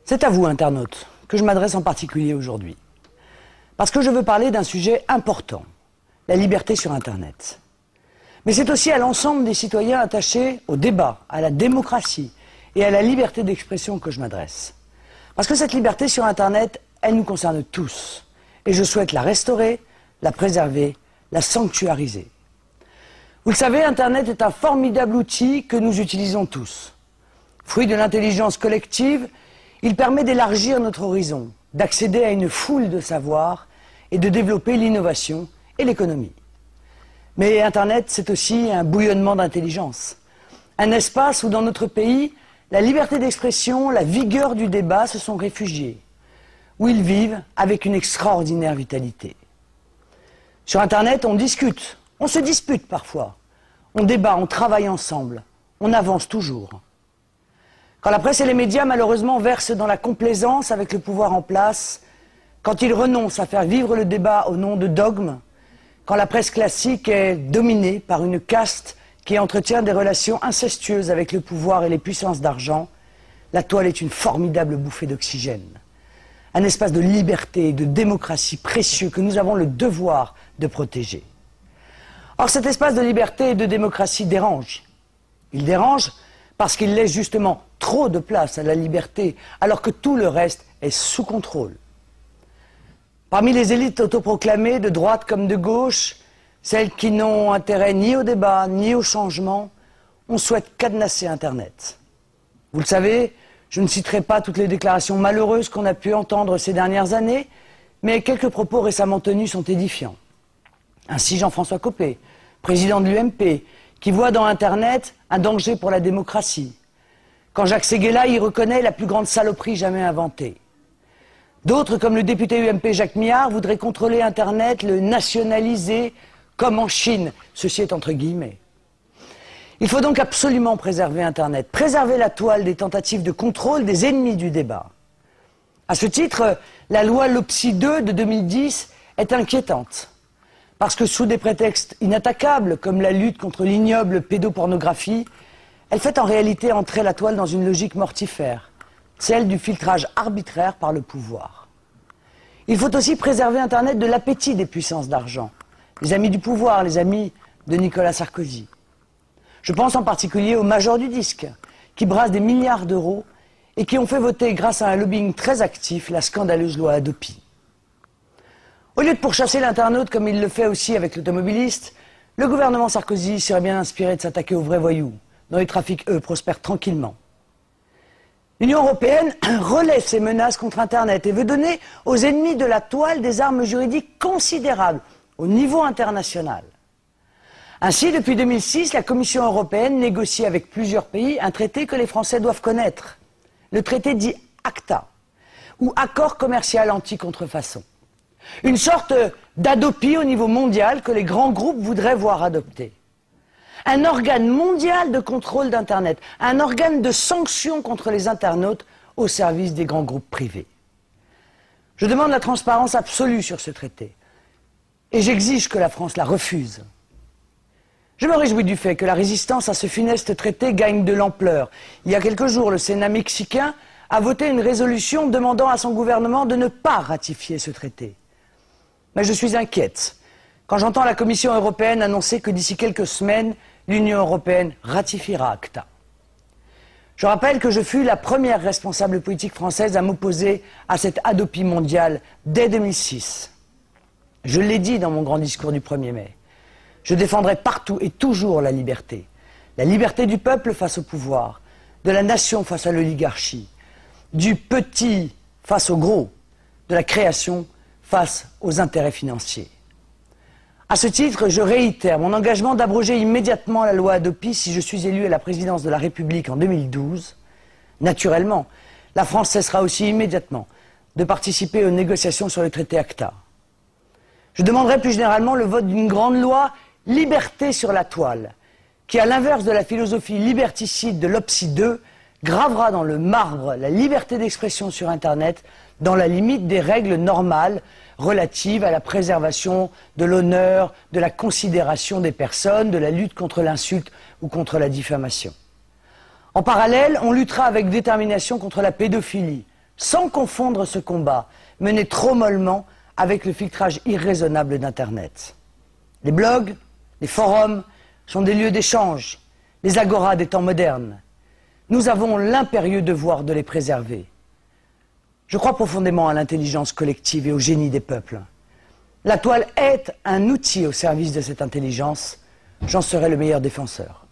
C'est à vous, internautes, que je m'adresse en particulier aujourd'hui. Parce que je veux parler d'un sujet important, la liberté sur Internet. Mais c'est aussi à l'ensemble des citoyens attachés au débat, à la démocratie et à la liberté d'expression que je m'adresse. Parce que cette liberté sur Internet, elle nous concerne tous. Et je souhaite la restaurer, la préserver, la sanctuariser. Vous le savez, Internet est un formidable outil que nous utilisons tous. Fruit de l'intelligence collective, il permet d'élargir notre horizon, d'accéder à une foule de savoirs et de développer l'innovation et l'économie. Mais Internet, c'est aussi un bouillonnement d'intelligence. Un espace où, dans notre pays, la liberté d'expression, la vigueur du débat se sont réfugiés. Où ils vivent avec une extraordinaire vitalité. Sur Internet, on discute, on se dispute parfois. On débat, on travaille ensemble, on avance toujours. Quand la presse et les médias, malheureusement, versent dans la complaisance avec le pouvoir en place, quand ils renoncent à faire vivre le débat au nom de dogmes, quand la presse classique est dominée par une caste qui entretient des relations incestueuses avec le pouvoir et les puissances d'argent, la toile est une formidable bouffée d'oxygène. Un espace de liberté et de démocratie précieux que nous avons le devoir de protéger. Or, cet espace de liberté et de démocratie dérange. Il dérange parce qu'il laisse justement trop de place à la liberté, alors que tout le reste est sous contrôle. Parmi les élites autoproclamées, de droite comme de gauche, celles qui n'ont intérêt ni au débat, ni au changement, on souhaite cadenasser Internet. Vous le savez, je ne citerai pas toutes les déclarations malheureuses qu'on a pu entendre ces dernières années, mais quelques propos récemment tenus sont édifiants. Ainsi, Jean-François Copé, président de l'UMP, qui voit dans Internet un danger pour la démocratie. Quand Jacques Séguéla y reconnaît la plus grande saloperie jamais inventée. D'autres, comme le député UMP Jacques Millard, voudraient contrôler Internet, le nationaliser, comme en Chine. Ceci est entre guillemets. Il faut donc absolument préserver Internet, préserver la toile des tentatives de contrôle des ennemis du débat. À ce titre, la loi LOPSI 2 de 2010 est inquiétante. Parce que sous des prétextes inattaquables, comme la lutte contre l'ignoble pédopornographie, elle fait en réalité entrer la toile dans une logique mortifère, celle du filtrage arbitraire par le pouvoir. Il faut aussi préserver Internet de l'appétit des puissances d'argent, les amis du pouvoir, les amis de Nicolas Sarkozy. Je pense en particulier aux majors du disque, qui brassent des milliards d'euros et qui ont fait voter, grâce à un lobbying très actif, la scandaleuse loi Hadopi. Au lieu de pourchasser l'internaute comme il le fait aussi avec l'automobiliste, le gouvernement Sarkozy serait bien inspiré de s'attaquer aux vrais voyous, dont les trafics, eux, prospèrent tranquillement. L'Union européenne relaie ses menaces contre Internet et veut donner aux ennemis de la toile des armes juridiques considérables au niveau international. Ainsi, depuis 2006, la Commission européenne négocie avec plusieurs pays un traité que les Français doivent connaître. Le traité dit ACTA, ou Accord commercial anti-contrefaçon. Une sorte d'Hadopi au niveau mondial que les grands groupes voudraient voir adopter. Un organe mondial de contrôle d'Internet, un organe de sanction contre les internautes au service des grands groupes privés. Je demande la transparence absolue sur ce traité et j'exige que la France la refuse. Je me réjouis du fait que la résistance à ce funeste traité gagne de l'ampleur. Il y a quelques jours, le Sénat mexicain a voté une résolution demandant à son gouvernement de ne pas ratifier ce traité. Mais je suis inquiète quand j'entends la Commission européenne annoncer que d'ici quelques semaines, l'Union européenne ratifiera ACTA. Je rappelle que je fus la première responsable politique française à m'opposer à cette Hadopi mondiale dès 2006. Je l'ai dit dans mon grand discours du 1er mai. Je défendrai partout et toujours la liberté. La liberté du peuple face au pouvoir, de la nation face à l'oligarchie, du petit face au gros, de la création face aux intérêts financiers. À ce titre, je réitère mon engagement d'abroger immédiatement la loi Hadopi si je suis élu à la présidence de la République en 2012. Naturellement, la France cessera aussi immédiatement de participer aux négociations sur le traité ACTA. Je demanderai plus généralement le vote d'une grande loi liberté sur la toile, qui, à l'inverse de la philosophie liberticide de l'OPSI 2, gravera dans le marbre la liberté d'expression sur Internet dans la limite des règles normales relatives à la préservation de l'honneur, de la considération des personnes, de la lutte contre l'insulte ou contre la diffamation. En parallèle, on luttera avec détermination contre la pédophilie, sans confondre ce combat mené trop mollement avec le filtrage irraisonnable d'Internet. Les blogs, les forums sont des lieux d'échange, les agoras des temps modernes. Nous avons l'impérieux devoir de les préserver. Je crois profondément à l'intelligence collective et au génie des peuples. La toile est un outil au service de cette intelligence. J'en serai le meilleur défenseur.